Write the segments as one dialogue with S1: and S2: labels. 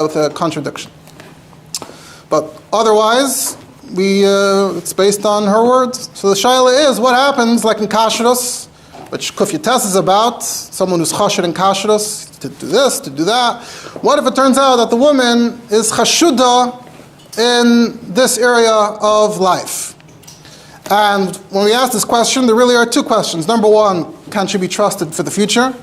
S1: with a contradiction. But otherwise, it's based on her words. So the shaila is, what happens, like in kashrus, which Kuf Yates is about, someone who's chashed in kashrus, to do this, to do that. What if it turns out that the woman is chashuda in this area of life? And when we ask this question, there really are two questions. Number one, can she be trusted for the future?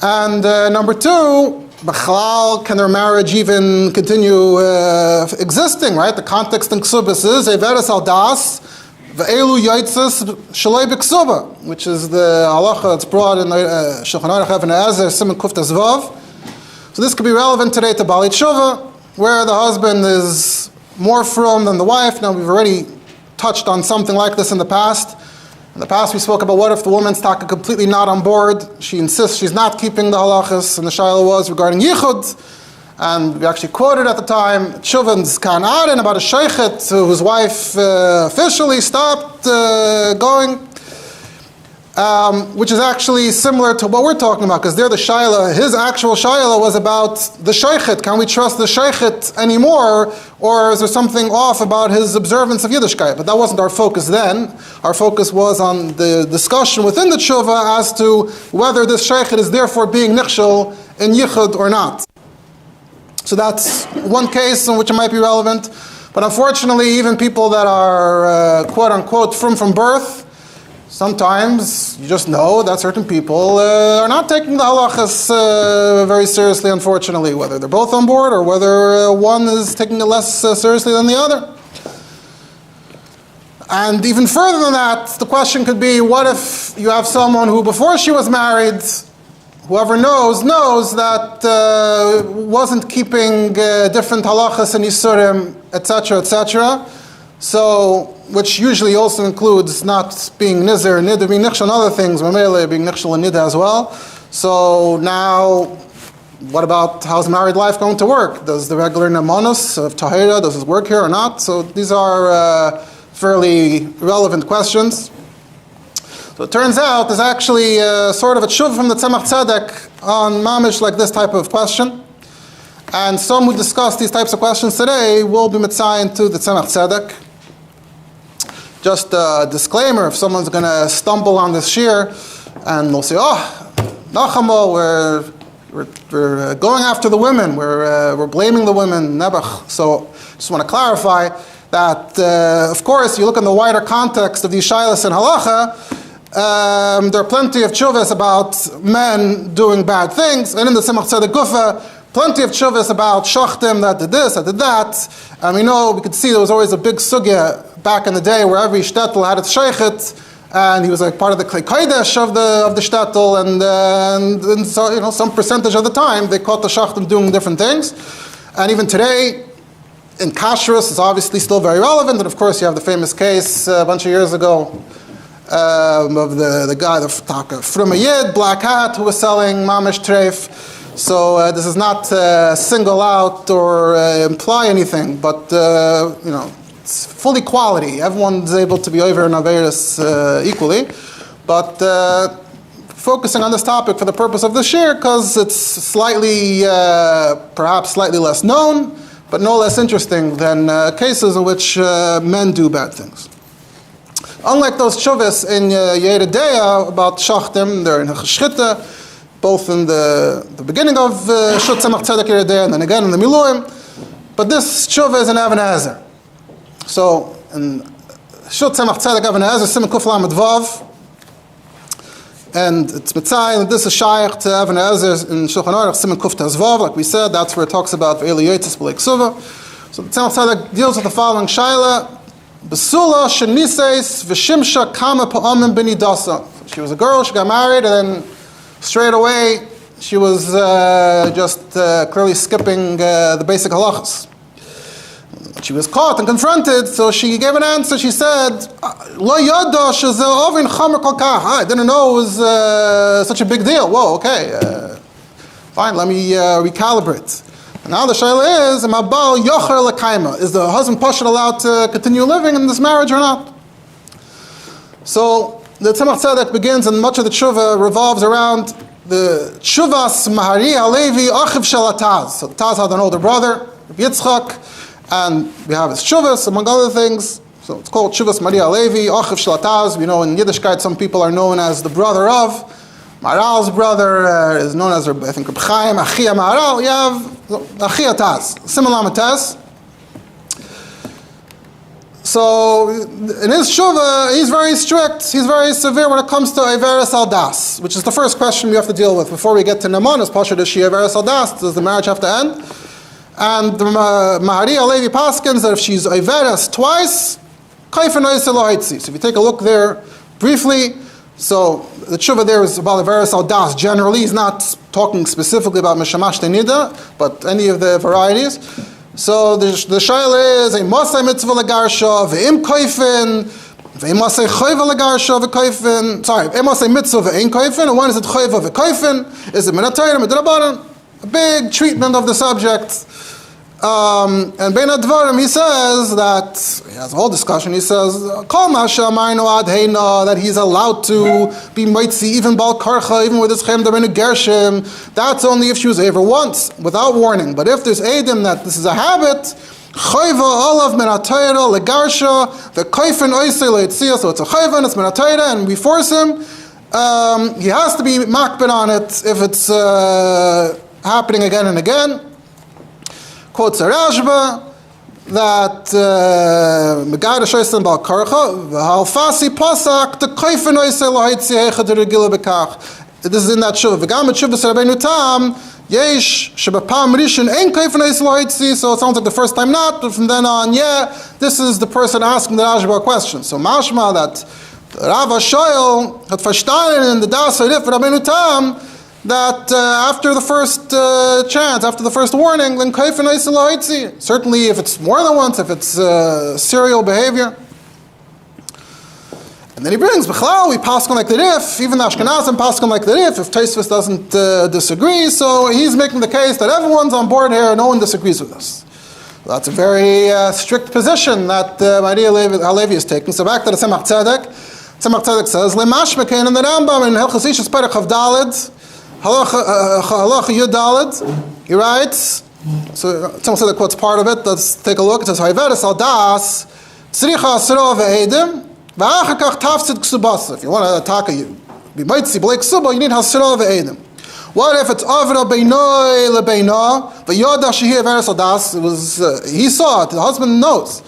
S1: And number two, B'chalal, can their marriage even continue existing, right? The context in Ksubas is Eiveres al Das, Ve'elu Yoitzes Shalei B'Ksuba, which is the halacha that's brought in Shulchan Aruch Even Ezer, Siman Kuf Tezvav. So this could be relevant today to Bali Tshuva, where the husband is more frum than the wife. Now we've already touched on something like this in the past. In the past we spoke about what if the woman's taka completely not on board. She insists she's not keeping the halachas, and the shaila was regarding yichud. And we actually quoted at the time Tshuvan's Kan Aren about a sheikhet whose wife officially stopped going, which is actually similar to what we're talking about, because there the shaila, his actual shaila was about the sheikhet. Can we trust the sheikhet anymore, or is there something off about his observance of Yiddishkeit? But that wasn't our focus then. Our focus was on the discussion within the tshuva as to whether this sheikhet is therefore being nichshel in yichud or not. So that's one case in which it might be relevant. But unfortunately, even people that are quote-unquote from birth, sometimes you just know that certain people are not taking the halachas very seriously, unfortunately, whether they're both on board or whether one is taking it less seriously than the other. And even further than that, the question could be, what if you have someone who before she was married, whoever knows that wasn't keeping different halachas and isurim, etc., etc. So, which usually also includes not being nizir, nidr, being nichshel, and other things, mamele, being nichshel and nidr as well. So now, what about how's married life going to work? Does the regular namanus of tahira, does it work here or not? So these are fairly relevant questions. So it turns out there's actually sort of a tshuva from the Tzemach Tzedek on mamish like this type of question. And some who discuss these types of questions today will be mitzayin to the Tzemach Tzedek. Just a disclaimer, if someone's going to stumble on this shiur and they'll say, oh, Nachamo, we're going after the women, we're blaming the women, Nebuch. So just want to clarify that, of course, you look in the wider context of these shaylas and halacha, there are plenty of tshuvas about men doing bad things, and in the Tzemach Tzedek Gufa, plenty of tshuvas about shachtim that did this, that did that. And we could see there was always a big sugya back in the day where every shtetl had its sheikhet, and he was like part of the klei kodesh of the shtetl, and so some percentage of the time they caught the shachtim doing different things. And even today, in kashrus, it's obviously still very relevant. And of course, you have the famous case a bunch of years ago of the guy, the from a yid, black hat, who was selling mamish treif. So this is not single out or imply anything, but it's full equality. Everyone's able to be over in Averis equally, but focusing on this topic for the purpose of this shiur, because it's slightly, perhaps slightly less known, but no less interesting than cases in which men do bad things. Unlike those tshuvas in Yeredeya about shachtim, they're in Cheshchita, both in the beginning of Shut Tzemach Tzedek Yeredeya and then again in the Miluim. But this tshuva is in Even Ezer. So in Shut Tzemach Tzedek Even Ezer, Siman Kuf Lamed Vav, and it's mitzayin, this is shaykh to Even Ezer in Shulchan Aruch, Siman Kuf Tezvav, like we said, that's where it talks about Ve'elu Yotzes B'lei Ksuva. So the Tzemach Tzedek deals with the following shaila: Besula sheniseis v'shimsha kama pa'amim b'nidasa. She was a girl, she got married, and then straight away she was just clearly skipping the basic halachas. She was caught and confronted, so she gave an answer. She said, "Lo yada shezeh ovin chamer kol kach." I didn't know it was such a big deal. Whoa, okay, fine, let me recalibrate. And now the shaila is, "Mabal yocher lekaima." Is the husband Pashut allowed to continue living in this marriage or not? So the Tzemach Tzedek begins, and much of the tshuva revolves around the Tshuvas Mahari Halevi Achiv Shel Taz. So Taz had an older brother, Rabbi Yitzchak, and we have his Tshuvas, among other things. So it's called Tshuvas Mahari Halevi Achiv Shel Taz. We know in Yiddishkeit some people are known as the brother of. Maharal's brother is known as, I think, Reb Chaim, Achia Maharal. You have Achia Taz, similar Taz. So in his Shuvah, he's very strict, he's very severe when it comes to Averis Aldas, which is the first question we have to deal with before we get to Naman, is Pasha Dashi Averis Aldas, does the marriage have to end? And the Mahari Alevi Paskins that if she's Averis twice, Kaifan Oisel Lohaitzi. So if you take a look there briefly, so the Shuvah there is about Averis Aldas generally, he's not talking specifically about Mishamash Tenida, but any of the varieties. So the shaila is a masay mitzvah legarsha, ve'im koifin, ve'im masay choyva legarsha ve'koifin. Sorry, ve'im masay mitzvah ve'im koifin, and one is it choyva ve'koifin. Is it minatayim, midrabanan? A big treatment of the subject. And Bein Advarim, he says that, he has a whole discussion, he says, Kol masha amaynu ad heina, that he's allowed to be mitzi, even bal karcha, even with his chem d'reinu gershim. That's only if she was ever once, without warning. But if there's edim that this is a habit, chayva olav min ha-Torah legarsha, v'koifin oisei leitzia, so it's a chayva and it's min ha-Torah, and we force him, he has to be makbid on it if it's happening again and again. Quotes a Rashba that Megayda Shoysen Bal Karcha Halfasi Pasak the Koifen Oisei Lohaitzi Heicha de Regila Bekach. This is in that Shuvah. V'gam et Shuvah Rabbeinu Tam Yesh Shebapam Rishon Ein Koifen Oisei Lohaitzi. So it sounds like the first time not, but from then on, yeah, this is the person asking the Rashba a question. So mashma that Rav Shoyel had verstanden in the Das Harif Rabbeinu Tam that after the first chance, after the first warning, then kaifin oisel lohaitzi. Certainly, if it's more than once, if it's serial behavior. And then he brings b'chlal, we paskin like the Rif, even the Ashkenazim paskin like the Rif, if Tosfos doesn't disagree. So he's making the case that everyone's on board here, no one disagrees with us. That's a very strict position that Maria Halevi is taking. So back to the Tzemach Tzedek. Tzemach Tzedek says, Lemashmeken in the Rambam in Hilchos Ishus Perek Chav Daled, Halacha Yud Daled, he writes, so Tzemach Tzedek quotes part of it, let's take a look. It says, Ha'veres al das, tzricha asra ve'edim, v'achar kach tafsid ksubasa. If you want to attack a be mitzi b'lei ksuba, you need hasra ve'edim. What if it's avra beinoi lebeina, v'yoda shehi Ha'veres al das, it was, he saw it, the husband knows.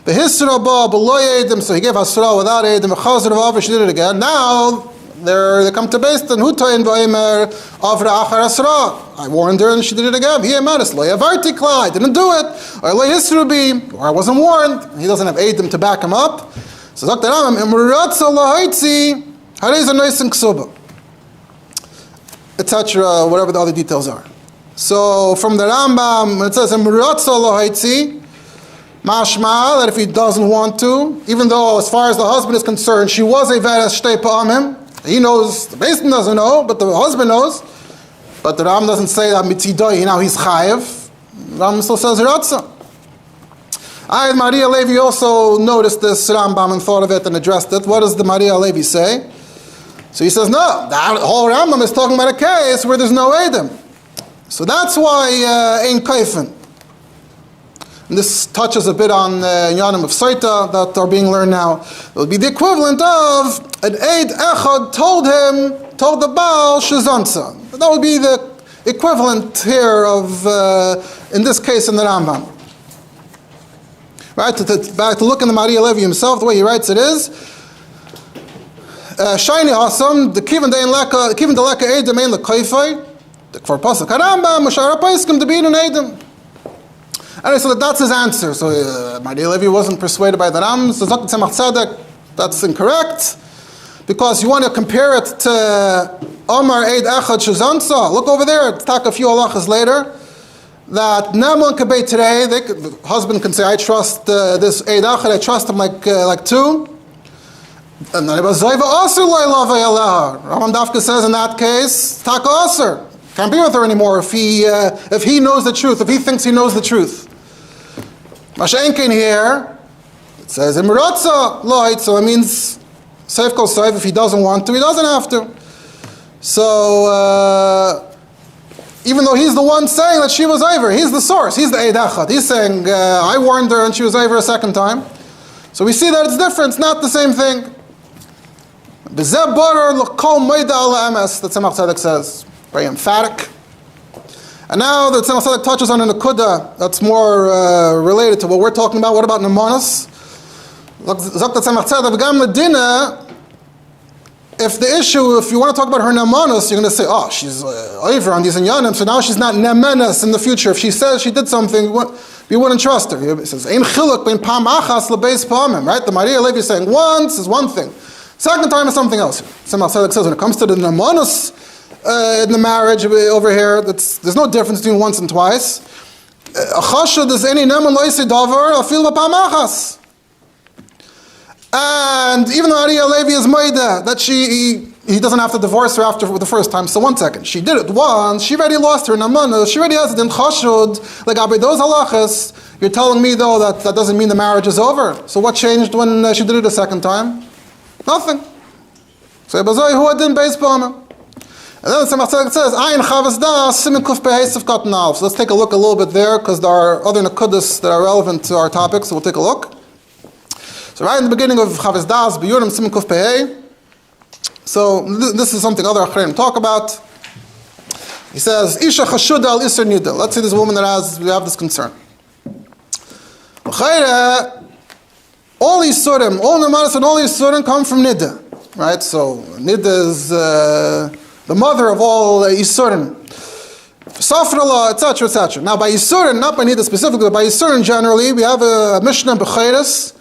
S1: The hisra ba b'loi edim, so he gave hasra without edim, v'chazir v'avra, she did it again. Now, they come to Beis Din, Hutoyin v'omer avra achar asra. I warned her and she did it again. He emanis lo yavarti klai, didn't do it. Or lo yisrubi, or I wasn't warned. He doesn't have edim to back him up. So Dr. Ramam, imratza lahaitzi, hareza noisin ksuba, etc. Whatever the other details are. So from the Rambam, it says imratza lahaitzi, mashma, that if he doesn't want to, even though as far as the husband is concerned, she was a veres shtei pa'amim. He knows, the Beis Din doesn't know, but the husband knows. But the Ram doesn't say that mitzidoi, now he's chayev. Ram still says ratza. Maria Levi also noticed this Rambam and thought of it and addressed it. What does the Maria Levi say? So he says, no, the whole Rambam is talking about a case where there's no Edom. So that's why ein kaifin. And this touches a bit on Yanim of Saita that are being learned now. It would be the equivalent of an Eid Echad told the Baal Shazansa. That would be the equivalent here of, in this case, in the Rambam. Right, back to look in the Maria Levi himself, the way he writes it is, Shiny Asam, the Kivin Deleka Edom Ein L'Kaifai, the Kfar Pasuk Rambam, Mashara Paiskim, the Bin and Edom. And so that's his answer. So Maria Levi wasn't persuaded by the Ram. So Dr. Tzemach Tzedek, that's incorrect. Because you want to compare it to Omar Eid Echad Shazansa. Look over there, talk a few halachas later. That Naman Kabei today, the husband can say, I trust this Eid Echad, I trust him like two. And then Rambam Dafka says in that case, Taka Aser. Can't be with her anymore if he knows the truth, if he thinks he knows the truth. Mashenkin here, it says Imratza Light, so it means Seif Kol Seif, if he doesn't want to, he doesn't have to. So, even though he's the one saying that she was over, he's the source, he's the Eid Echad. He's saying, I warned her and she was over a second time. So we see that it's different, it's not the same thing. B'zeh borer l'kol moida ala emes, the Tzemach Tzedek says. Very emphatic. And now the Tzemach Tzedek touches on a nekuda that's more related to what we're talking about. What about Nemanos? Zok the Tzemach Tzedek, v'gam l'dina, if you want to talk about her nemanos, you're going to say, oh, she's over on these inyanim, so now she's not nemenes in the future. If she says she did something, we wouldn't trust her. It says, ein chiluk bein pam achas lebeis pamim, right? The Maria Levi is saying once is one thing. Second time is something else. Tzemach Tzedek says when it comes to the nemanos in the marriage over here, there's no difference between once and twice. Achashud is any neman loisi davar afil pam achas. And even though Ariya Levi is Maida, that he doesn't have to divorce her after the first time. So 1 second, she did it once, she already lost her namana, she already has it in chashud, like Abay those halachas, you're telling me though that doesn't mean the marriage is over. So what changed when she did it a second time? Nothing. So Bazai who didn't base bomb. And then the Tzemach Tzedek says, Ayin chavas das simin kuf behesef katan alf. So let's take a look a little bit there, because there are other nekudas that are relevant to our topic, so we'll take a look. So right in the beginning of Chavis Das, B'Yurim Siman Kuf Pehei. So this is something other Acharim talk about. He says, Isha Chashuda al Isser Nida. Let's say this woman we have this concern. All these Surim, all Nemanis and all these Surim come from Nida. Right? So Nida is the mother of all Isurim. Safrullah, etc., etc. Now by Isurim, not by Nida specifically, but by Isurim generally, we have a Mishnah B'Chayres,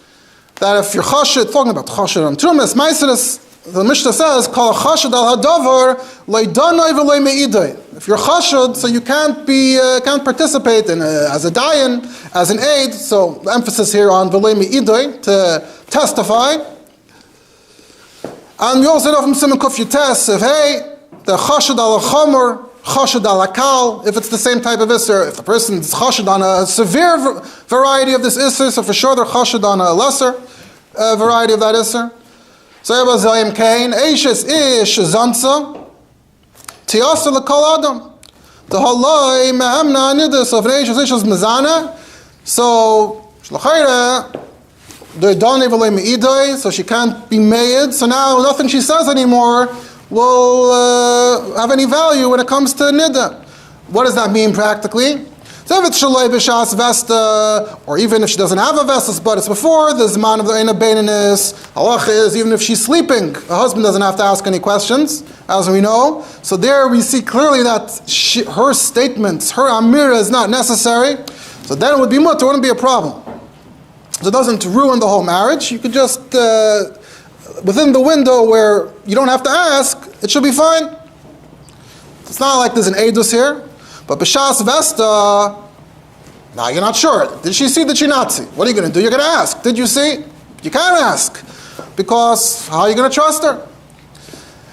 S1: that if you're chashid, talking about chashid on Trumas, Maiseris, the Mishnah says, Kol chashid al hadavar, leidanoi v'lei me'idoi. If you're chashid, so you can't participate in as a dayan, as an aid, so the emphasis here on v'lei me'idoi, to testify. And we also know from Siman Kuf Yites, if the chashid al chomer, chashid al akal, if it's the same type of isser, if the person is chashid on a severe variety of this isser, so for sure they're chashid on a lesser variety of that isser. So Yabba Zayim Kain, Eishes ish zansa, tiyasa l'kol adam. The haloi mehamna nidus, so if an Eishes ish is mezana, so shlachayra, the doni v'lei me'idoi, so she can't be made, so now nothing she says anymore will have any value when it comes to nida. What does that mean practically? So if it's shaloi b'shas vesta, or even if she doesn't have a vestas, but it's before the zman of the eina beininus, halacha is even if she's sleeping, the husband doesn't have to ask any questions, as we know. So there we see clearly that her statements, her amira is not necessary. So then it would be mutter, it wouldn't be a problem. So it doesn't ruin the whole marriage. You could just within the window where you don't have to ask, it should be fine. It's not like there's an edus here. But b'shas vesta, now you're not sure. Did she see? Did she not see? What are you going to do? You're going to ask. Did you see? You can't ask. Because how are you going to trust her?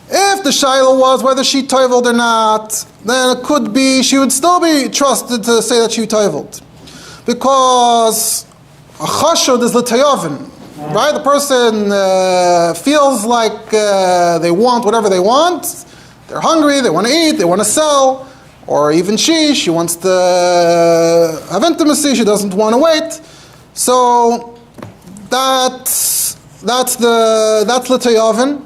S1: If the shaila was whether she toiveled or not, then it could be she would still be trusted to say that she toiveled. Because a chashud is l'tayavin. Right? The person feels like they want whatever they want. They're hungry, they want to eat, they want to sell. Or even she wants to have intimacy, she doesn't want to wait. So that's l'tayavin.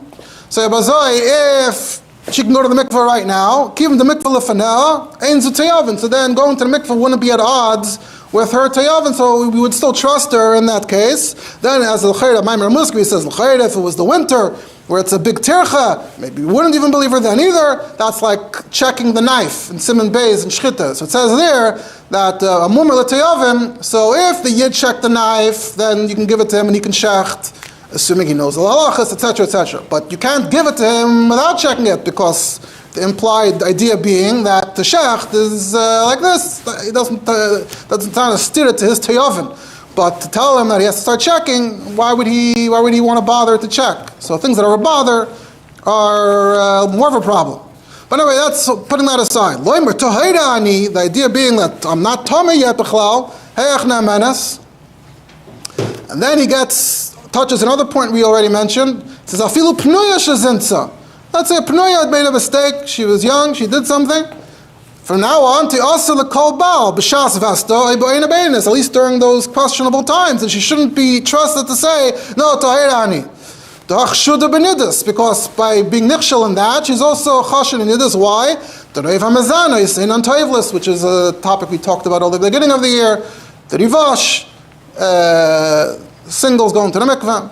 S1: So if she can go to the mikveh right now, keep the mikveh lefaneh, ein zu tayavin. So then going to the mikveh wouldn't be at odds with her tayavin, so we would still trust her in that case. Then, as the L'chayra Maimer Muskvi says, L'chayra, if it was the winter, where it's a big tircha, maybe we wouldn't even believe her then either. That's like checking the knife in Siman Beis and Shchita. So it says there that a mumar l'tayavim, so if the yid checked the knife, then you can give it to him and he can shecht, assuming he knows the halachas, etc., etc. But you can't give it to him without checking it, because the implied idea being that the shecht is like this. He doesn't try to steer it to his tayavin. But to tell him that he has to start checking, why would he want to bother to check? So things that are a bother are more of a problem. But anyway, that's putting that aside. The idea being that I'm not tamei yet b'chlal, heyach ne'menes. And then he touches another point we already mentioned. It says, afilu pnuya shezinsa. Let's say Pnuya had made a mistake, she was young, she did something. From now on, Ti'asa l'kol baal, b'shas v'asta, at least during those questionable times, and she shouldn't be trusted to say, no, Tahirani. Because by being nichshel in that, she's also chashin in nidus. Why? The Reiv HaMezana is in Antoivlis, which is a topic we talked about at the beginning of the year. The Rivash, singles going to the mikveh.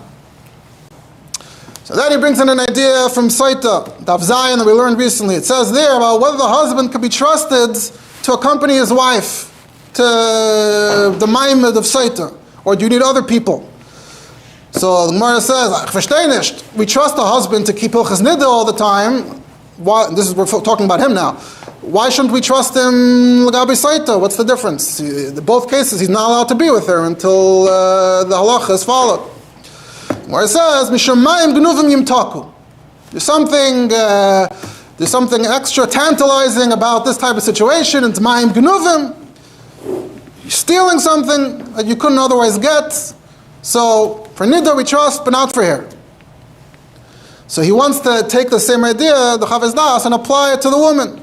S1: So then he brings in an idea from Saita, Daf Zayin, that we learned recently. It says there about whether the husband could be trusted to accompany his wife to the Maimed of Saita, or do you need other people? So the Gemara says, we trust the husband to keep Hilchas Nida all the time. Why, we're talking about him now. Why shouldn't we trust him L'gabi Saita? What's the difference? In both cases, he's not allowed to be with her until the halacha is followed. Where it says, Mishamayim Gnuvim Yimtaku. There's something extra tantalizing about this type of situation. It's Mayim Gnuvim. You're stealing something that you couldn't otherwise get. So, for Nida we trust, but not for her. So he wants to take the same idea, the Chavis Das, and apply it to the woman.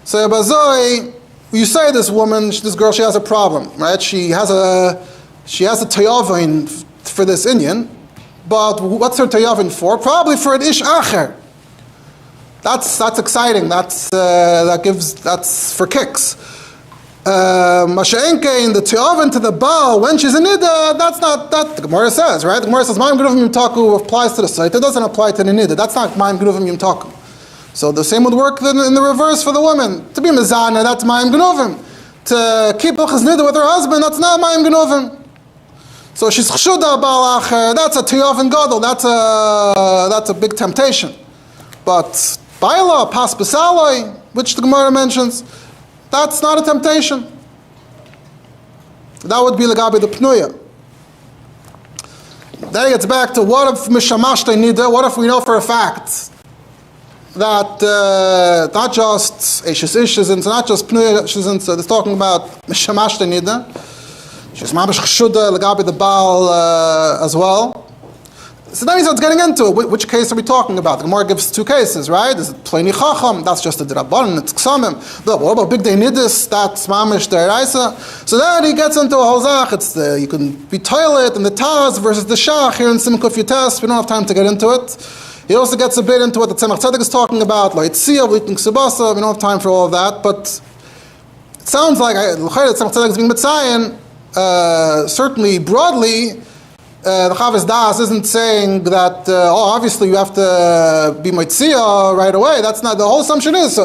S1: So, Bazoi, you say this woman, this girl, she has a problem, right? She has a tayavin for this Indian. But what's her tayavin for? Probably for an ish acher. That's exciting. That's for kicks. Masha'enke in the tayavin to the baal when she's a nida. That's not that the Gemara says, right? The Gemara says ma'im gnuvim yimtaku applies to the site. It doesn't apply to the nida. That's not ma'im gnuvim yimtaku. So the same would work in the reverse for the woman. To be mezana, that's ma'im gnuvim. To keep hilchas nida with her husband, that's not ma'im gnuvim. So she's chshuda baal acher. That's a tiyavin gadol. That's a big temptation. But baila pas besaloi, which the Gemara mentions, that's not a temptation. That would be l'gabi the pnuya. Then it gets back to what if mishamashte nida? What if we know for a fact that not just ishes and not just pnuya ishes, so it's talking about mishamashte nida. She's mamish chshuda l'gabi the baal as well. So then he starts getting into it. Which case are we talking about? The Gemara gives two cases, right? Is it pleni chacham? That's just a drabban, it's ksamim. But what about big day nidus? That's mamish deraisa. So then he gets into a halzach. It's you can be toilet and the taz versus the shach here in Simkuf Yates. We don't have time to get into it. He also gets a bit into what the Tzemach Tzedek is talking about, like tzia, v'litin ksubasa. We don't have time for all of that, but it sounds like the Tzemach Tzedek is being mitzayin. Certainly, broadly, the Chavis Das isn't saying that, obviously you have to be Moitzia right away. That's not, the whole assumption is,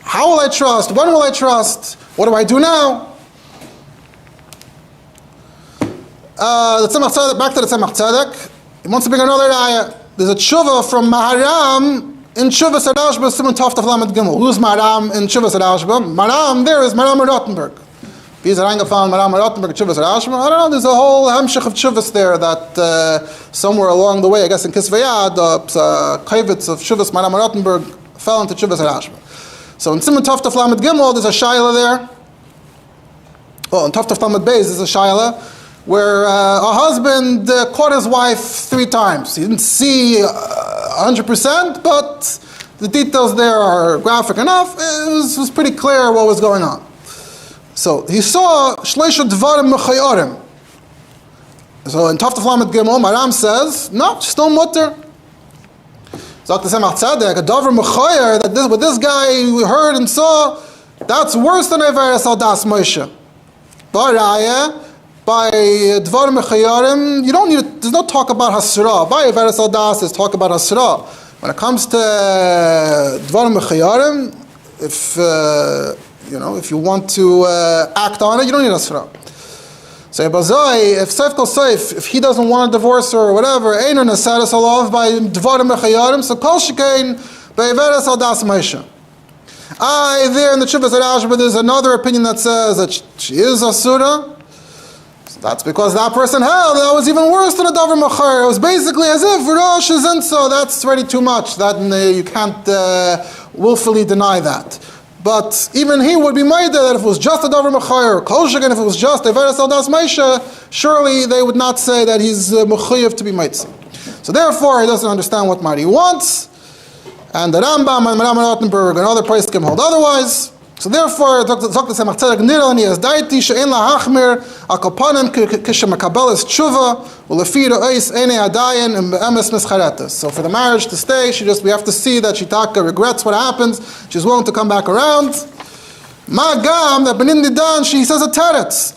S1: how will I trust? When will I trust? What do I do now? The Tzemach Tzedek, back to the Tzemach Tzedek, he wants to bring another ayah. There's a tshuva from Maharam in Tshuva Sarashba, Simon Toftaf Lamed Gimel. Who's Maharam in Tshuva Sarashba? Maharam there is Maharam Rottenberg. He's reingefallen, Maram Rottenberg, Tshuvas Rashma. I don't know, there's a whole hemshich of Tshuvas there that somewhere along the way, I guess in Kisvayad, Kavitz of Tshuvas, Maram Rottenberg fell into Tshuvas Rashma. So in Simon Toftaf Lamed Gimel, there's a Shaila there. Well, in Toftaf Lamed Beis, there's a Shaila where a husband caught his wife 3 times. He didn't see 100%, but the details there are graphic enough. It was pretty clear what was going on. So he saw shleisha dvarim mechayorim. So in Toftaf Lamed Gimel, Maram says, no, still mutter. Zok the Tzemach Tzedek, a davar mechayer, that what this guy heard and saw, that's worse than Averes al Das Moshe. Baraya, by dvarim mechayorim, you don't need. There's no talk about hasra. By Averes al Das, there's talk about hasra. When it comes to dvarim mechayorim, if you want to act on it, you don't need asra. So Bazai, if Seif Kol Seif, if he doesn't want a divorce or whatever, Einer Nesaris Alav by Dvarim Mechayarim, so Kol Shekain by Averes Al Das Moshe. There in the Tshuvas Rashba, there's another opinion that says that she is asura. So that's because that person held that was even worse than a Davar Mechar. It was basically as if Rosh isn't, so that's already too much. That you can't willfully deny that. But even he would be made that if it was just a davar mechayer, kol shekin if it was just Averes al Das Moshe, surely they would not say that he's mechayev to be mitzi. So therefore, he doesn't understand what Mari wants, And the Rambam and Rambam Rottenberg and other poskim hold otherwise. So therefore, Dr. Tzemach Tzedek Nirani as daiti she'en lahachmir akopanim kishemakabel tshuva ulefira ois ene adayin and be'emes mischaretes. So for the marriage to stay, we have to see that Shitaka regrets what happens. She's willing to come back around. Magam that benin nidan, she says a teretz.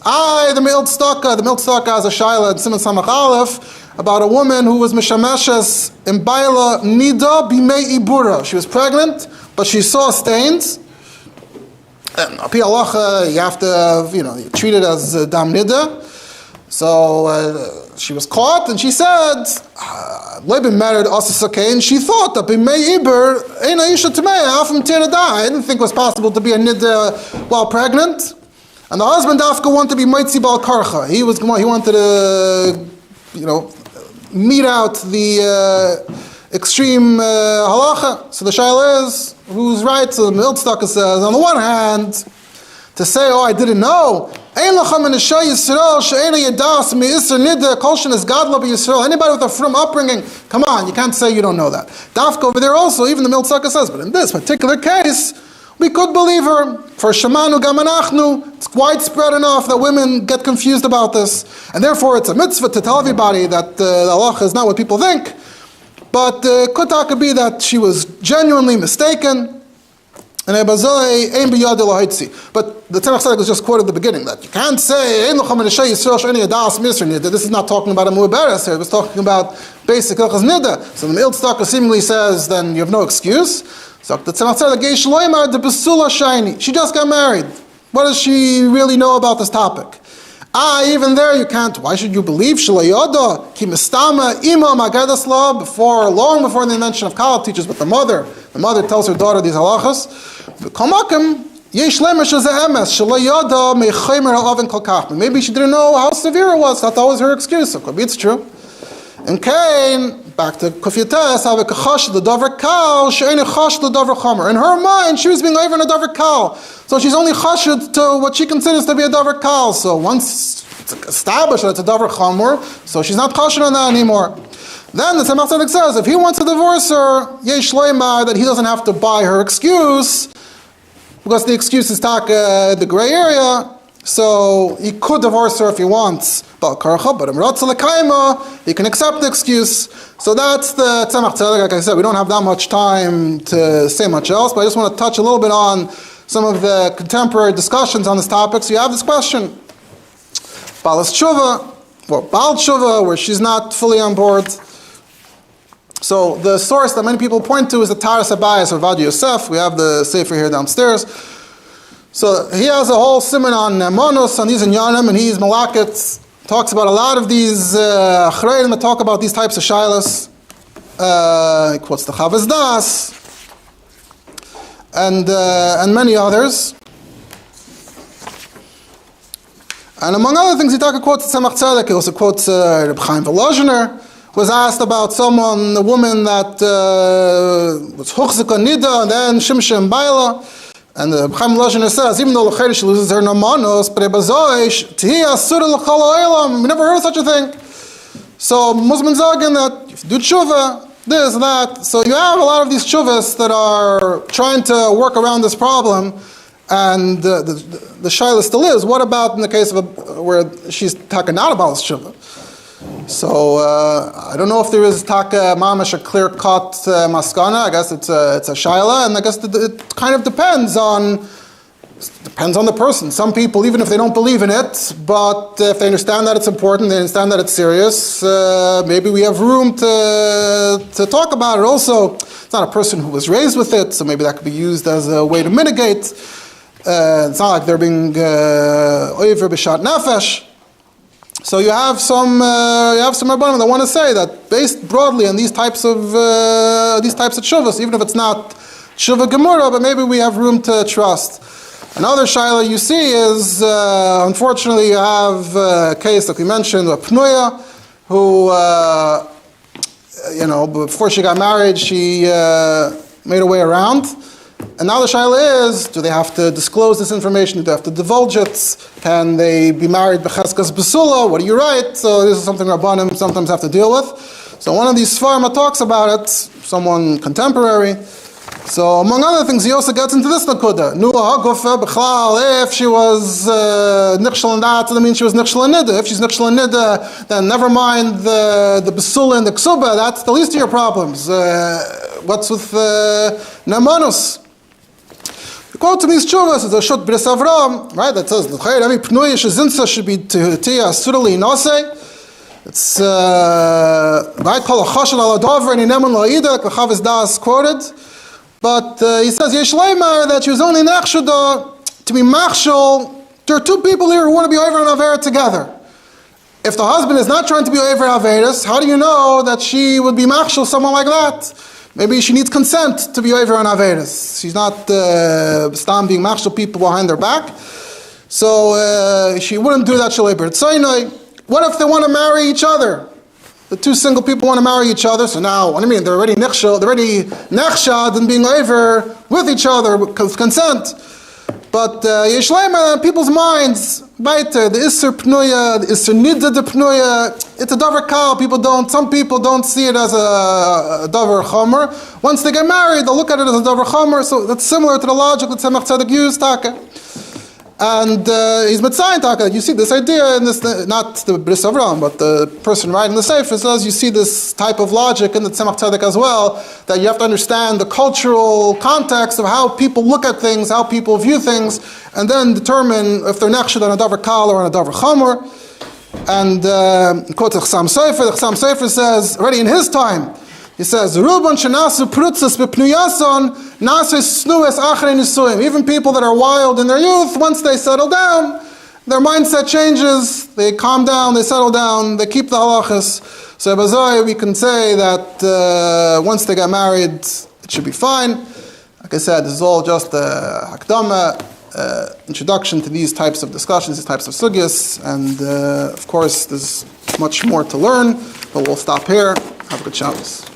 S1: The mild staka has a shaila in Siman Samach Aleph about a woman who was mishameshes in baila nida bimei ibura. She was pregnant, but she saw stains. Api halacha, you have to, you treat it as dam nida. So she was caught, and she said, "Leibin married Asasake," and she thought that b'mei iber ein aisha tmeya from tirada. I didn't think it was possible to be a nida while pregnant. And the husband Dafka wanted to be mitzi bal karcha. He wanted to, mete out the extreme halacha. So the shaila is, who's right? So the Miltstaka says, on the one hand, to say, I didn't know. Anybody with a from upbringing, come on, you can't say you don't know that. Dafka over there also, even the Miltstaka says, but in this particular case, we could believe her. For Shemanu Gamanachnu, it's widespread enough that women get confused about this. And therefore it's a mitzvah to tell everybody that the halacha is not what people think. But could be that she was genuinely mistaken. But the Tzemach Tzedek was just quoted at the beginning that you can't say that this is not talking about a mu'beres here. It was talking about basic hilchos nida. So the Mild Staka seemingly says then you have no excuse. So the Tzemach Tzedek she just got married. What does she really know about this topic? Even there you can't. Why should you believe Shalayada ki mistama ima magadas long before the invention of Kala teaches with the mother. The mother tells her daughter these halachas. Maybe she didn't know how severe it was. That was her excuse. So maybe it's true. And Cain, back to Kufyates, the davar kal, she'ene chash the davar chomer. In her mind, she was being over in a davar kal. So she's only chashid to what she considers to be a davar kal. So once it's established that it's a davar chomer, so she's not chashid on that anymore. Then the Tzemach Tzedek says, if he wants to divorce her, yesh leimar, that he doesn't have to buy her excuse, because the excuse is the gray area. So he could divorce her if he wants, but he can accept the excuse. So that's the Tzemach Tzedek. Like I said, we don't have that much time to say much else, but I just want to touch a little bit on some of the contemporary discussions on this topic. So you have this question, Balas Tshuva, or Baal Tshuva, where she's not fully on board. So the source that many people point to is the Taharas Hamishpacha of Rabbi Yosef. We have the sefer here downstairs. So he has a whole siman on Monos, on these Inyanim, and he's Malakit, talks about a lot of these Achrayim that talk about these types of shilas. He quotes the Chavaz Das, and many others. And among other things, he quotes Tzemach Tzedek. He also quotes Reb Chaim Volozhiner, was asked about a woman that was Huchzika Nida, and then Shimsha Baila. And the Chaim Volozhiner says, even though L'chayr she loses her Namanos, but Ebazoish, Tihi Asura L'chal Ha'olam, we never heard of such a thing. So Muslims Zagan that if you do tshuva, this, that. So you have a lot of these tshuvas that are trying to work around this problem, and the shaila still is, what about in the case of where she's talking not about tshuva? So I don't know if there is taka mamash a clear-cut maskana. I guess it's a shaila, and I guess it kind of depends on the person. Some people, even if they don't believe in it, but if they understand that it's important, they understand that it's serious, maybe we have room to talk about it. Also, it's not a person who was raised with it, so maybe that could be used as a way to mitigate. It's not like they're being oiver b'shat nefesh. So you have some rabbanim that want to say that based broadly on these types of tshuvas, even if it's not tshuva gemura, but maybe we have room to trust. Another shaila you see is, unfortunately, you have a case that we mentioned, a pnuya, who, before she got married, she made her way around. And now the shaila is, do they have to disclose this information? Do they have to divulge it? Can they be married b'cheskas b'sula? What do you write? So this is something rabbanim sometimes have to deal with. So one of these Sfarma talks about it, someone contemporary, So among other things, he also gets into this nakuda. If she was nichshel in that, that means she was nichshel in nida. If she's nichshel in nida, then never mind the besula and the ksuba. That's the least of your problems. What's with nemanus? The quote to these chuvas is a shut bris Avram, right? That says every pnuya shezinsa should be tiya surali nase. It's right called a chashal al adover and ineman laida, like the Chavis Das quoted. But he says, Yesh Leimar, that she was only nechshuda to be machshel. There are two people here who want to be over and avera together. If the husband is not trying to be over averas, how do you know that she would be machshel someone like that? Maybe she needs consent to be over and averas. She's not stam being machshel people behind their back. So she wouldn't do that shalaber. So what if they want to marry each other? The two single people want to marry each other, so now, what do you mean? They're already nechshad and being over with each other with consent. But Yeshleima, in people's minds, the Isser Pnuya, the Isser Nidda de Pnuya, it's a davar kal. Some people don't see it as a davar chomer. Once they get married, they'll look at it as a davar chomer, so that's similar to the logic that Tzemach Tzedek used, Taka. And he's mitzayin taka. You see this idea in this, not the Bris Avram, but the person writing the Sefer says you see this type of logic in the Tzemach Tzedek as well, that you have to understand the cultural context of how people look at things, how people view things, and then determine if they're nechshad on a davar kal or on a davar chomer. And quote the Chassam Sefer says, already in his time, he says, "Ruban shenasu prutzas b'pnuyason nasu snues achrei nisuim." Even people that are wild in their youth, once they settle down, their mindset changes. They calm down, they settle down, they keep the halachas. So Bazai, we can say that once they get married, it should be fine. Like I said, this is all just a hakdama, introduction to these types of discussions, these types of sugyas, and of course, there's much more to learn. But we'll stop here. Have a good Shabbos.